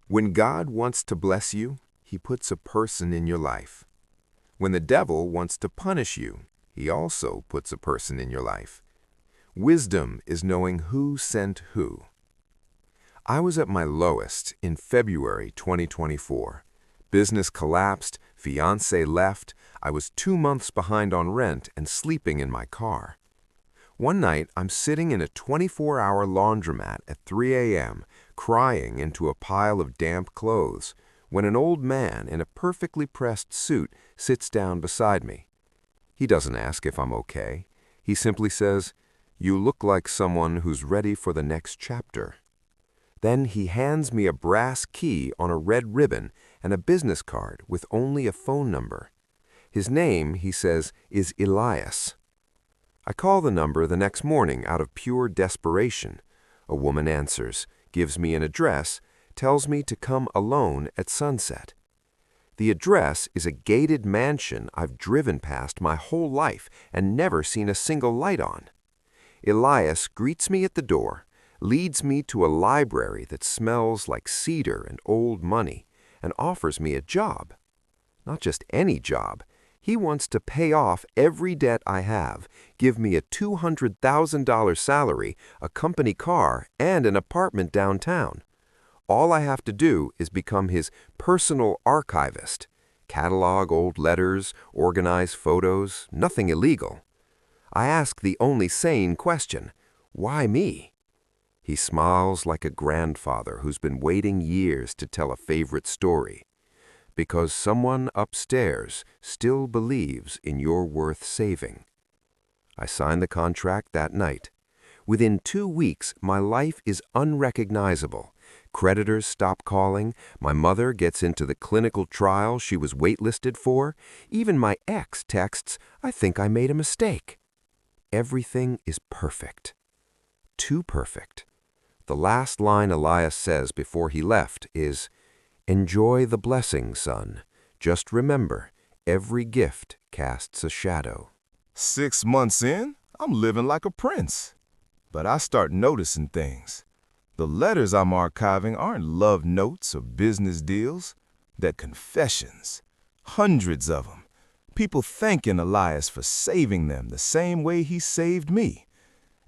When God wants to bless you, He puts a person in your life. When the devil wants to punish you, he also puts a person in your life. Wisdom is knowing who sent who. I was at my lowest in February 2024. Business collapsed, fiancé left, I was 2 months behind on rent and sleeping in my car. One night, I'm sitting in a 24-hour laundromat at 3 a.m., crying into a pile of damp clothes, when an old man in a perfectly pressed suit sits down beside me. He doesn't ask if I'm okay. He simply says, "You look like someone who's ready for the next chapter." Then he hands me a brass key on a red ribbon and a business card with only a phone number. His name, he says, is Elias. I call the number the next morning out of pure desperation. A woman answers, gives me an address, tells me to come alone at sunset. The address is a gated mansion I've driven past my whole life and never seen a single light on. Elias greets me at the door, leads me to a library that smells like cedar and old money, and offers me a job. Not just any job. He wants to pay off every debt I have, give me a $200,000 salary, a company car, and an apartment downtown. All I have to do is become his personal archivist, catalog old letters, organize photos, nothing illegal. I ask the only sane question, why me? He smiles like a grandfather who's been waiting years to tell a favorite story. Because someone upstairs still believes in your worth saving. I sign the contract that night. Within 2 weeks, my life is unrecognizable. Creditors stop calling, my mother gets into the clinical trial she was waitlisted for, even my ex texts, "I think I made a mistake." Everything is perfect. Too perfect. The last line Elias says before he left is, "Enjoy the blessing, son. Just remember, every gift casts a shadow." 6 months in, I'm living like a prince. But I start noticing things. The letters I'm archiving aren't love notes or business deals. They're confessions. Hundreds of them. People thanking Elias for saving them the same way he saved me.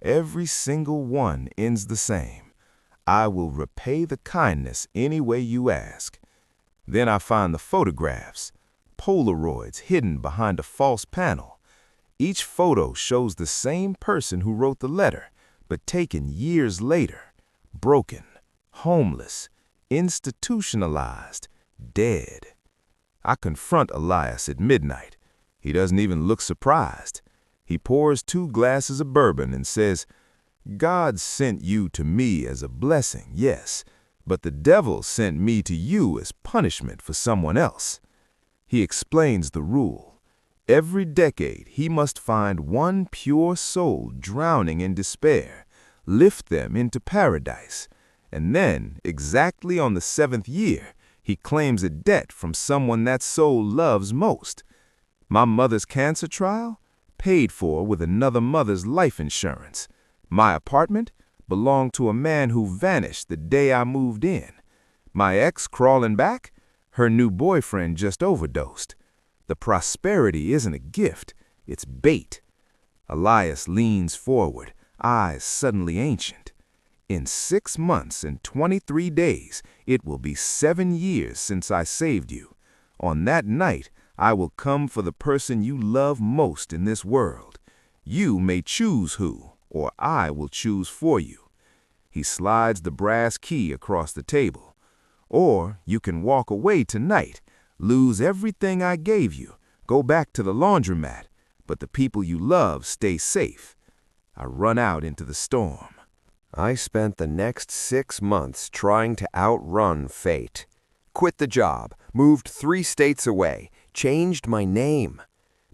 Every single one ends the same. I will repay the kindness any way you ask. Then I find the photographs, Polaroids hidden behind a false panel. Each photo shows the same person who wrote the letter, but taken years later, broken, homeless, institutionalized, dead. I confront Elias at midnight. He doesn't even look surprised. He pours 2 glasses of bourbon and says, "God sent you to me as a blessing, yes, but the devil sent me to you as punishment for someone else." He explains the rule. Every decade he must find one pure soul drowning in despair, lift them into paradise, and then, exactly on the 7th year, he claims a debt from someone that soul loves most. My mother's cancer trial? Paid for with another mother's life insurance. My apartment belonged to a man who vanished the day I moved in. My ex crawling back? Her new boyfriend just overdosed. The prosperity isn't a gift, it's bait. Elias leans forward, eyes suddenly ancient. In 6 months and 23 days, it will be 7 years since I saved you. On that night, I will come for the person you love most in this world. You may choose who, or I will choose for you. He slides the brass key across the table. Or you can walk away tonight, lose everything I gave you, go back to the laundromat, but the people you love stay safe. I run out into the storm. I spent the next 6 months trying to outrun fate. Quit the job, moved 3 states away, changed my name.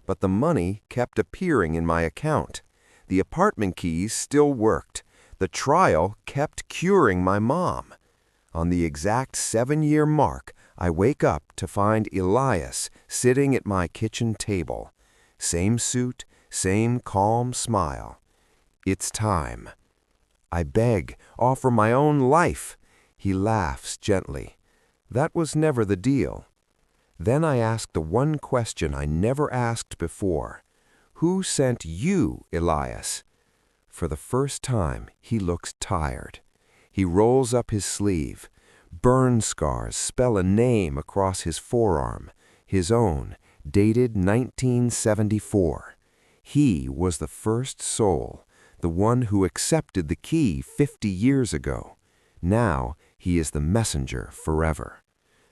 But the money kept appearing in my account. The apartment keys still worked. The trial kept curing my mom. On the exact 7-year mark, I wake up to find Elias sitting at my kitchen table. Same suit, same calm smile. It's time. I beg, offer my own life. He laughs gently. That was never the deal. Then I ask the one question I never asked before. Who sent you, Elias? For the first time, he looks tired. He rolls up his sleeve. Burn scars spell a name across his forearm, his own, dated 1974. He was the first soul, the one who accepted the key 50 years ago. Now he is the messenger forever.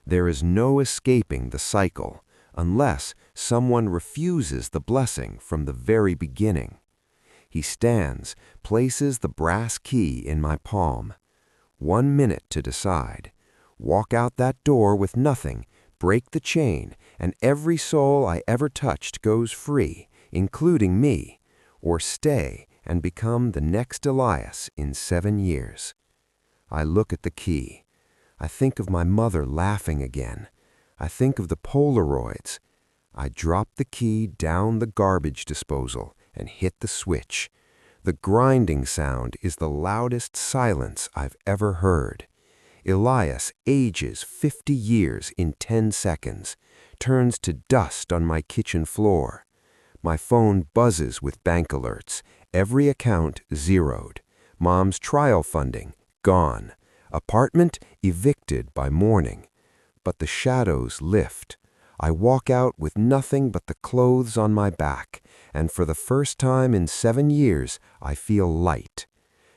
There is no escaping the cycle, unless someone refuses the blessing from the very beginning. He stands, places the brass key in my palm. 1 minute to decide. Walk out that door with nothing, break the chain, and every soul I ever touched goes free, including me, or stay and become the next Elias in 7 years. I look at the key. I think of my mother laughing again. I think of the Polaroids. I drop the key down the garbage disposal and hit the switch. The grinding sound is the loudest silence I've ever heard. Elias ages 50 years in 10 seconds, turns to dust on my kitchen floor. My phone buzzes with bank alerts. Every account zeroed. Mom's trial funding gone. Apartment evicted by morning. But the shadows lift. I walk out with nothing but the clothes on my back, and for the first time in 7 years, I feel light.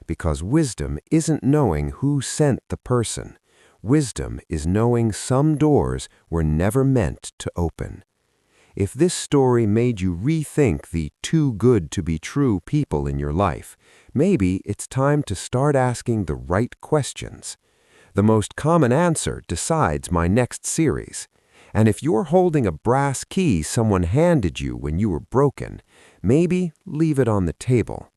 Because wisdom isn't knowing who sent the person. Wisdom is knowing some doors were never meant to open. If this story made you rethink the too good to be true people in your life, maybe it's time to start asking the right questions. The most common answer decides my next series. And if you're holding a brass key someone handed you when you were broken, maybe leave it on the table.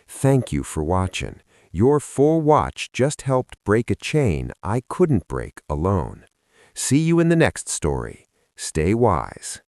Thank you for watching. Your full watch just helped break a chain I couldn't break alone. See you in the next story. Stay wise.